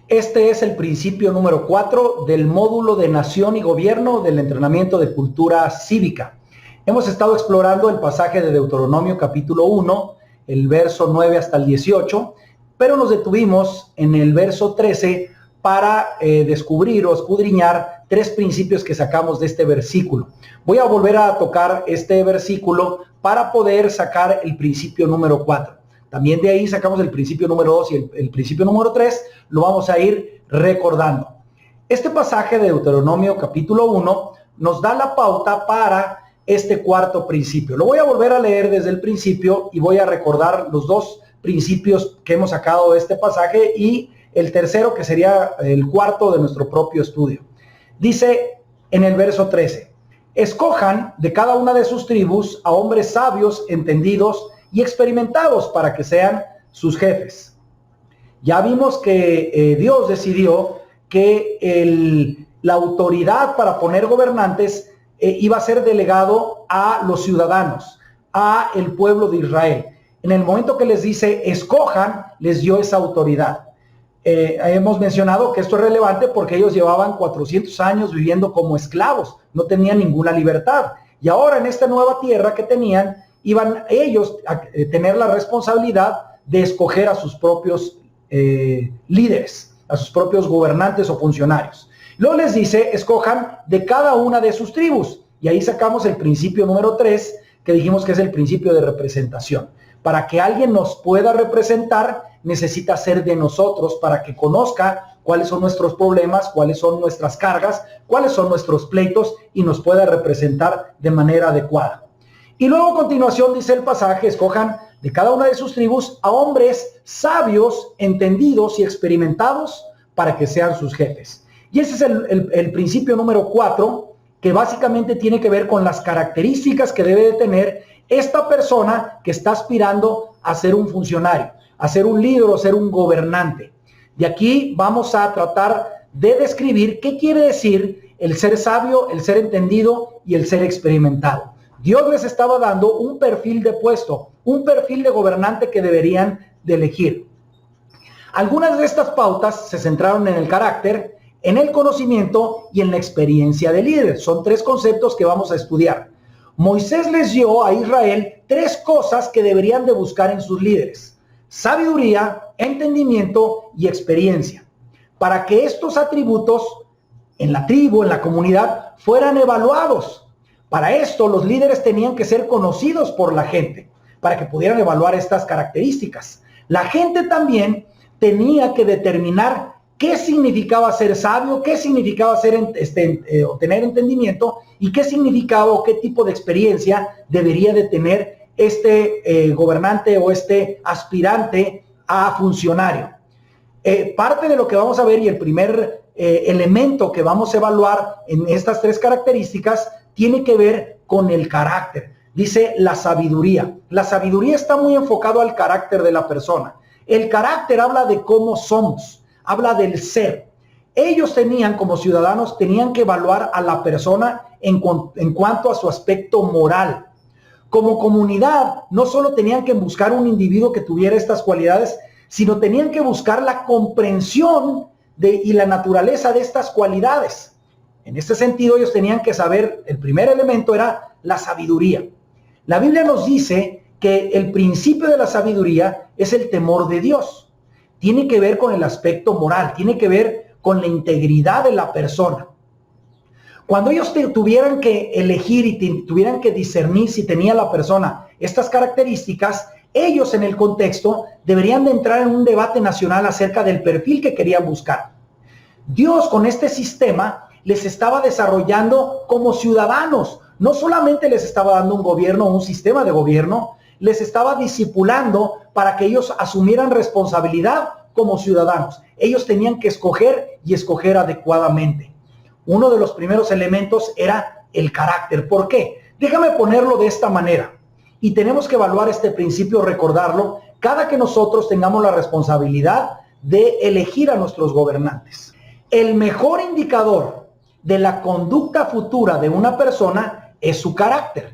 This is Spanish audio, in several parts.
Este es el principio número 4 del módulo de Nación y Gobierno del entrenamiento de cultura cívica. Hemos estado explorando el pasaje de Deuteronomio capítulo 1, el verso 9 hasta el 18, pero nos detuvimos en el verso 13 para descubrir o escudriñar 3 principios que sacamos de este versículo. Voy a volver a tocar este versículo para poder sacar el principio número 4. También de ahí sacamos el principio número 2 y el principio número 3, lo vamos a ir recordando. Este pasaje de Deuteronomio capítulo 1 nos da la pauta para este cuarto principio. Lo voy a volver a leer desde el principio y voy a recordar los 2 principios que hemos sacado de este pasaje y el tercero, que sería el cuarto de nuestro propio estudio. Dice en el verso 13, escojan de cada una de sus tribus a hombres sabios, entendidos y experimentados para que sean sus jefes. Ya vimos que Dios decidió que la autoridad para poner gobernantes iba a ser delegado a los ciudadanos, a el pueblo de Israel. En el momento que les dice escojan, les dio esa autoridad. Hemos mencionado que esto es relevante porque ellos llevaban 400 años viviendo como esclavos, no tenían ninguna libertad. Y ahora en esta nueva tierra que tenían, iban ellos a tener la responsabilidad de escoger a sus propios líderes, a sus propios gobernantes o funcionarios. Luego les dice, escojan de cada una de sus tribus. Y ahí sacamos el principio número 3, que dijimos que es el principio de representación. Para que alguien nos pueda representar, necesita ser de nosotros para que conozca cuáles son nuestros problemas, cuáles son nuestras cargas, cuáles son nuestros pleitos y nos pueda representar de manera adecuada. Y luego a continuación dice el pasaje, escojan de cada una de sus tribus a hombres sabios, entendidos y experimentados para que sean sus jefes. Y ese es el principio número 4, que básicamente tiene que ver con las características que debe de tener esta persona que está aspirando a ser un funcionario, a ser un líder o ser un gobernante. De aquí vamos a tratar de describir qué quiere decir el ser sabio, el ser entendido y el ser experimentado. Dios les estaba dando un perfil de puesto, un perfil de gobernante que deberían de elegir. Algunas de estas pautas se centraron en el carácter, en el conocimiento y en la experiencia de líder. Son 3 conceptos que vamos a estudiar. Moisés les dio a Israel 3 cosas que deberían de buscar en sus líderes: sabiduría, entendimiento y experiencia, para que estos atributos en la tribu, en la comunidad, fueran evaluados. Para esto, los líderes tenían que ser conocidos por la gente, para que pudieran evaluar estas características. La gente también tenía que determinar qué significaba ser sabio, qué significaba tener entendimiento y qué significaba o qué tipo de experiencia debería de tener este gobernante o este aspirante a funcionario. Parte de lo que vamos a ver y el primer elemento que vamos a evaluar en estas 3 características tiene que ver con el carácter. Dice la sabiduría. La sabiduría está muy enfocado al carácter de la persona. El carácter habla de cómo somos, habla del ser. Ellos como ciudadanos, tenían que evaluar a la persona en cuanto a su aspecto moral. Como comunidad, no solo tenían que buscar un individuo que tuviera estas cualidades, sino tenían que buscar la comprensión y la naturaleza de estas cualidades. En este sentido, ellos tenían que saber, el primer elemento era la sabiduría. La Biblia nos dice que el principio de la sabiduría es el temor de Dios. Tiene que ver con el aspecto moral, tiene que ver con la integridad de la persona. Cuando ellos tuvieran que elegir y tuvieran que discernir si tenía la persona estas características, ellos en el contexto deberían de entrar en un debate nacional acerca del perfil que querían buscar. Dios con este sistema les estaba desarrollando como ciudadanos. No solamente les estaba dando un gobierno, un sistema de gobierno, les estaba discipulando para que ellos asumieran responsabilidad como ciudadanos. Ellos tenían que escoger y escoger adecuadamente. Uno de los primeros elementos era el carácter. ¿Por qué? Déjame ponerlo de esta manera. Y tenemos que evaluar este principio, recordarlo, cada que nosotros tengamos la responsabilidad de elegir a nuestros gobernantes. El mejor indicador de la conducta futura de una persona es su carácter.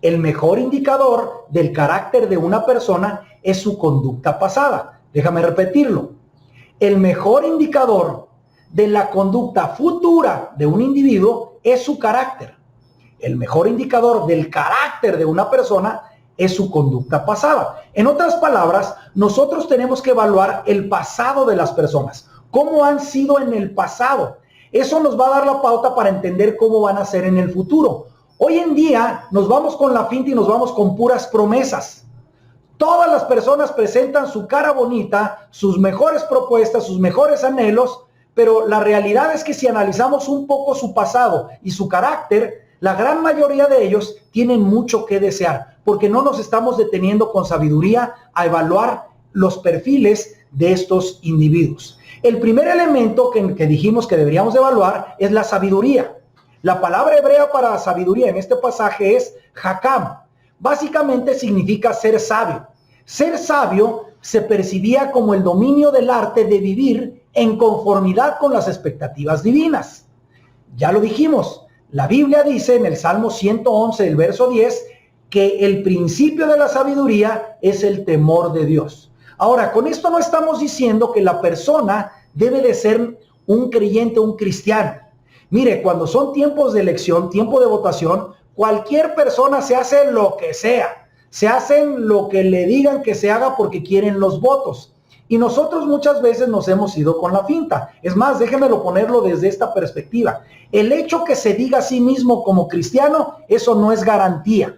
El mejor indicador del carácter de una persona es su conducta pasada. Déjame repetirlo. el mejor indicador de la conducta futura de un individuo es su carácter. El mejor indicador del carácter de una persona es su conducta pasada. En otras palabras, nosotros tenemos que evaluar el pasado de las personas, cómo han sido en el pasado. Eso nos va a dar la pauta para entender cómo van a ser en el futuro. Hoy en día nos vamos con la finta y nos vamos con puras promesas. Todas las personas presentan su cara bonita, sus mejores propuestas, sus mejores anhelos, pero la realidad es que si analizamos un poco su pasado y su carácter, la gran mayoría de ellos tienen mucho que desear, porque no nos estamos deteniendo con sabiduría a evaluar los perfiles de estos individuos. El primer elemento que dijimos que deberíamos evaluar es la sabiduría. La palabra hebrea para sabiduría en este pasaje es hakam. Básicamente significa ser sabio. Ser sabio se percibía como el dominio del arte de vivir en conformidad con las expectativas divinas. Ya lo dijimos, la Biblia dice en el Salmo 111, el verso 10, que el principio de la sabiduría es el temor de Dios. Ahora, con esto no estamos diciendo que la persona debe de ser un creyente, un cristiano. Mire, cuando son tiempos de elección, tiempo de votación, cualquier persona se hace lo que sea. Se hacen lo que le digan que se haga porque quieren los votos. Y nosotros muchas veces nos hemos ido con la finta. Es más, déjenmelo ponerlo desde esta perspectiva. El hecho que se diga a sí mismo como cristiano, eso no es garantía.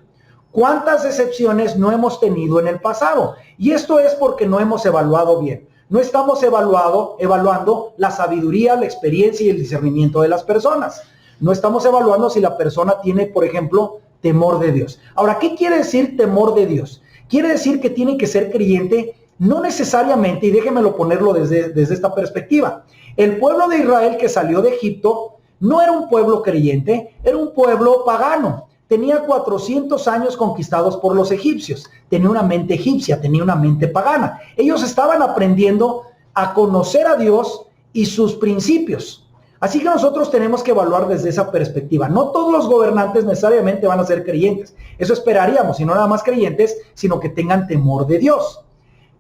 ¿Cuántas excepciones no hemos tenido en el pasado? Y esto es porque no hemos evaluado bien. No estamos evaluando la sabiduría, la experiencia y el discernimiento de las personas. No estamos evaluando si la persona tiene, por ejemplo, temor de Dios. Ahora, ¿qué quiere decir temor de Dios? Quiere decir que tiene que ser creyente, no necesariamente, y déjenmelo ponerlo desde esta perspectiva. El pueblo de Israel que salió de Egipto no era un pueblo creyente, era un pueblo pagano. Tenía 400 años conquistados por los egipcios. Tenía una mente egipcia, tenía una mente pagana. Ellos estaban aprendiendo a conocer a Dios y sus principios. Así que nosotros tenemos que evaluar desde esa perspectiva. No todos los gobernantes necesariamente van a ser creyentes. Eso esperaríamos, y no nada más creyentes, sino que tengan temor de Dios.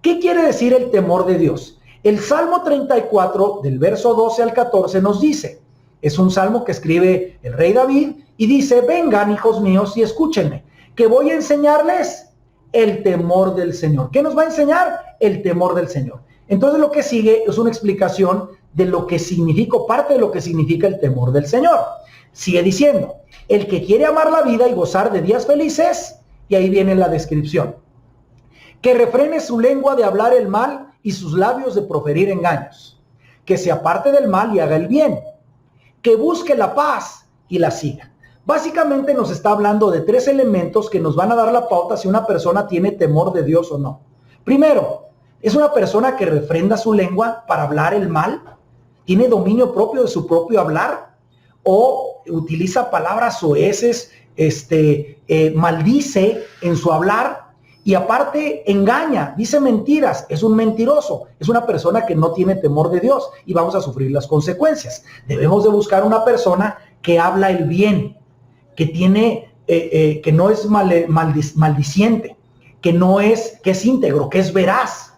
¿Qué quiere decir el temor de Dios? El Salmo 34, del verso 12 al 14, nos dice, es un salmo que escribe el rey David, y dice, vengan, hijos míos, y escúchenme, que voy a enseñarles el temor del Señor. ¿Qué nos va a enseñar? El temor del Señor. Entonces lo que sigue es una explicación de lo que significa, parte de lo que significa el temor del Señor. Sigue diciendo, el que quiere amar la vida y gozar de días felices, y ahí viene la descripción, que refrene su lengua de hablar el mal y sus labios de proferir engaños, que se aparte del mal y haga el bien, que busque la paz y la siga. Básicamente nos está hablando de tres elementos que nos van a dar la pauta si una persona tiene temor de Dios o no. Primero, es una persona que refrenda su lengua para hablar el mal, tiene dominio propio de su propio hablar, o utiliza palabras soeces, maldice en su hablar, y aparte engaña, dice mentiras, es un mentiroso, es una persona que no tiene temor de Dios y vamos a sufrir las consecuencias. Debemos de buscar una persona que habla el bien, que tiene, que no es maldiciente, que es íntegro, que es veraz.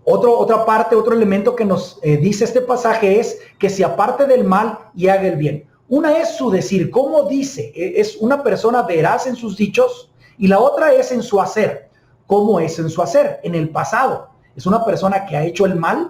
Otra parte, otro elemento que nos dice este pasaje es que se aparte del mal y haga el bien. Una es su decir, cómo dice, es una persona veraz en sus dichos, y la otra es en su hacer. ¿Cómo es en su hacer? En el pasado. Es una persona que ha hecho el mal,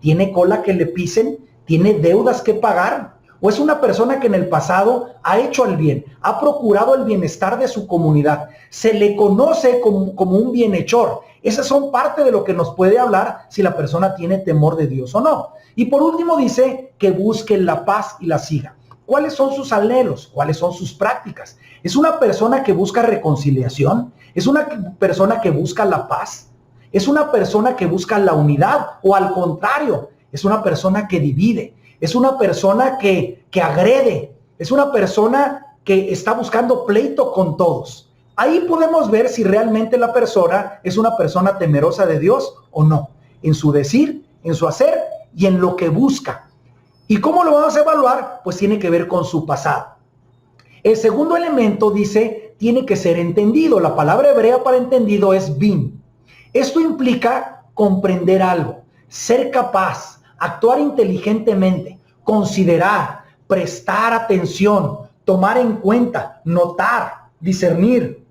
tiene cola que le pisen, tiene deudas que pagar, o es una persona que en el pasado ha hecho el bien, ha procurado el bienestar de su comunidad, se le conoce como un bienhechor. Esas son parte de lo que nos puede hablar si la persona tiene temor de Dios o no. Y por último dice que busque la paz y la siga. ¿Cuáles son sus anhelos? ¿Cuáles son sus prácticas? ¿Es una persona que busca reconciliación? ¿Es una persona que busca la paz? ¿Es una persona que busca la unidad? ¿O al contrario, es una persona que divide? ¿Es una persona que agrede? ¿Es una persona que está buscando pleito con todos? Ahí podemos ver si realmente la persona es una persona temerosa de Dios o no, en su decir, en su hacer y en lo que busca. ¿Y cómo lo vamos a evaluar? Pues tiene que ver con su pasado. El segundo elemento dice, tiene que ser entendido. La palabra hebrea para entendido es bin. Esto implica comprender algo, ser capaz, actuar inteligentemente, considerar, prestar atención, tomar en cuenta, notar, discernir,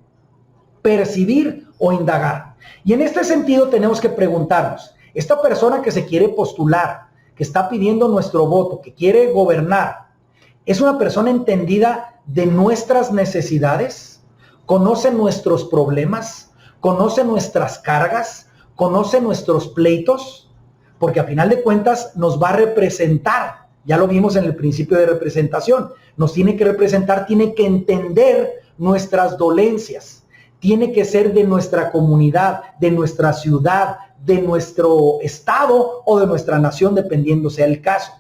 percibir o indagar. Y en este sentido tenemos que preguntarnos, esta persona que se quiere postular, que está pidiendo nuestro voto, que quiere gobernar, ¿es una persona entendida de nuestras necesidades? ¿Conoce nuestros problemas? ¿Conoce nuestras cargas? ¿Conoce nuestros pleitos? Porque a final de cuentas nos va a representar. Ya lo vimos en el principio de representación. Nos tiene que representar, tiene que entender nuestras dolencias. Tiene que ser de nuestra comunidad, de nuestra ciudad, de nuestro estado o de nuestra nación, dependiendo sea el caso.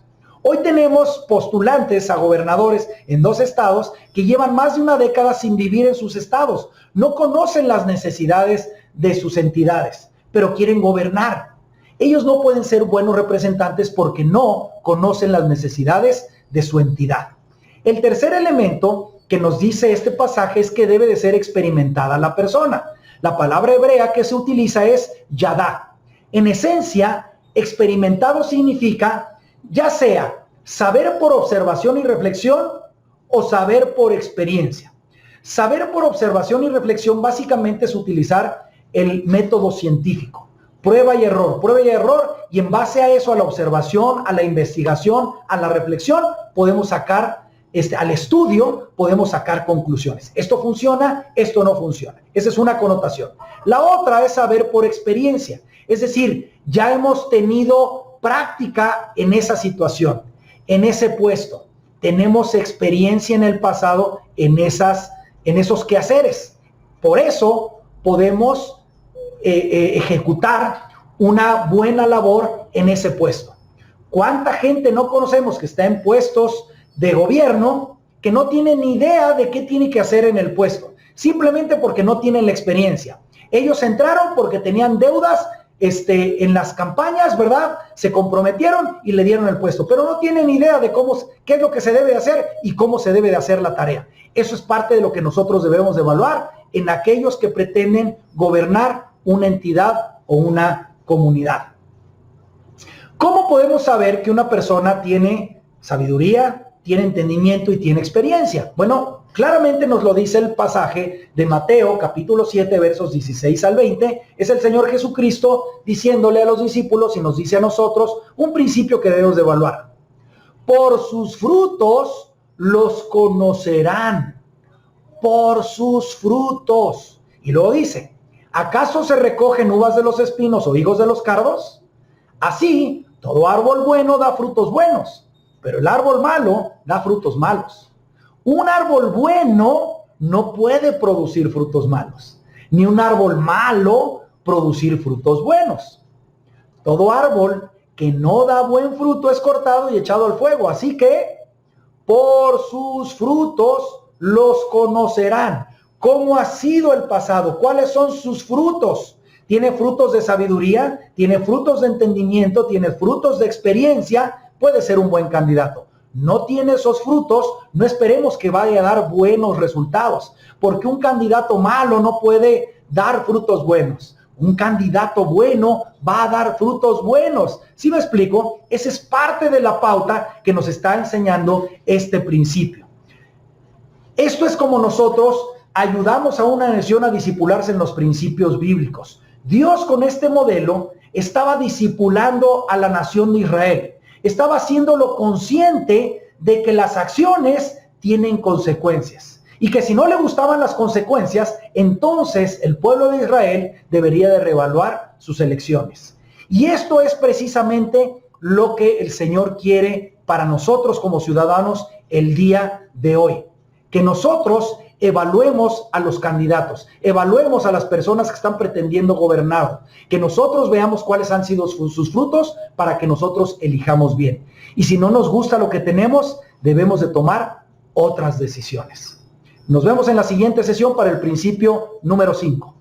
Hoy tenemos postulantes a gobernadores en 2 estados que llevan más de una década sin vivir en sus estados. No conocen las necesidades de sus entidades, pero quieren gobernar. Ellos no pueden ser buenos representantes porque no conocen las necesidades de su entidad. El tercer elemento que nos dice este pasaje es que debe de ser experimentada la persona. La palabra hebrea que se utiliza es yadá. En esencia, experimentado significa ya sea saber por observación y reflexión o saber por experiencia. Saber por observación y reflexión básicamente es utilizar el método científico. Prueba y error, y en base a eso, a la observación, a la investigación, a la reflexión, podemos sacar, al estudio, podemos sacar conclusiones. Esto funciona, esto no funciona. Esa es una connotación. La otra es saber por experiencia. Es decir, ya hemos tenido práctica en esa situación, en ese puesto. Tenemos experiencia en el pasado en esos quehaceres. Por eso podemos ejecutar una buena labor en ese puesto. ¿Cuánta gente no conocemos que está en puestos de gobierno que no tienen ni idea de qué tiene que hacer en el puesto? Simplemente porque no tienen la experiencia. Ellos entraron porque tenían deudas en las campañas, ¿verdad? Se comprometieron y le dieron el puesto, pero no tienen idea de qué es lo que se debe de hacer y cómo se debe de hacer la tarea. Eso es parte de lo que nosotros debemos de evaluar en aquellos que pretenden gobernar una entidad o una comunidad. ¿Cómo podemos saber que una persona tiene sabiduría, tiene entendimiento y tiene experiencia? Bueno, claramente nos lo dice el pasaje de Mateo, capítulo 7, versos 16 al 20. Es el Señor Jesucristo diciéndole a los discípulos y nos dice a nosotros un principio que debemos de evaluar. Por sus frutos los conocerán. Por sus frutos. Y luego dice, ¿acaso se recogen uvas de los espinos o higos de los cardos? Así, todo árbol bueno da frutos buenos, pero el árbol malo da frutos malos. Un árbol bueno no puede producir frutos malos, ni un árbol malo producir frutos buenos. Todo árbol que no da buen fruto es cortado y echado al fuego. Así que, por sus frutos los conocerán. ¿Cómo ha sido el pasado? ¿Cuáles son sus frutos? ¿Tiene frutos de sabiduría? ¿Tiene frutos de entendimiento? ¿Tiene frutos de experiencia? Puede ser un buen candidato. No tiene esos frutos, no esperemos que vaya a dar buenos resultados, porque un candidato malo no puede dar frutos buenos. Un candidato bueno va a dar frutos buenos. ¿Sí me explico? Esa es parte de la pauta que nos está enseñando este principio. Esto es como nosotros ayudamos a una nación a discipularse en los principios bíblicos. Dios con este modelo estaba discipulando a la nación de Israel. Estaba haciéndolo consciente de que las acciones tienen consecuencias. Y que si no le gustaban las consecuencias, entonces el pueblo de Israel debería de reevaluar sus elecciones. Y esto es precisamente lo que el Señor quiere para nosotros como ciudadanos el día de hoy. Que nosotros evaluemos a los candidatos, evaluemos a las personas que están pretendiendo gobernar, que nosotros veamos cuáles han sido sus frutos para que nosotros elijamos bien. Y si no nos gusta lo que tenemos, debemos de tomar otras decisiones. Nos vemos en la siguiente sesión para el principio número 5.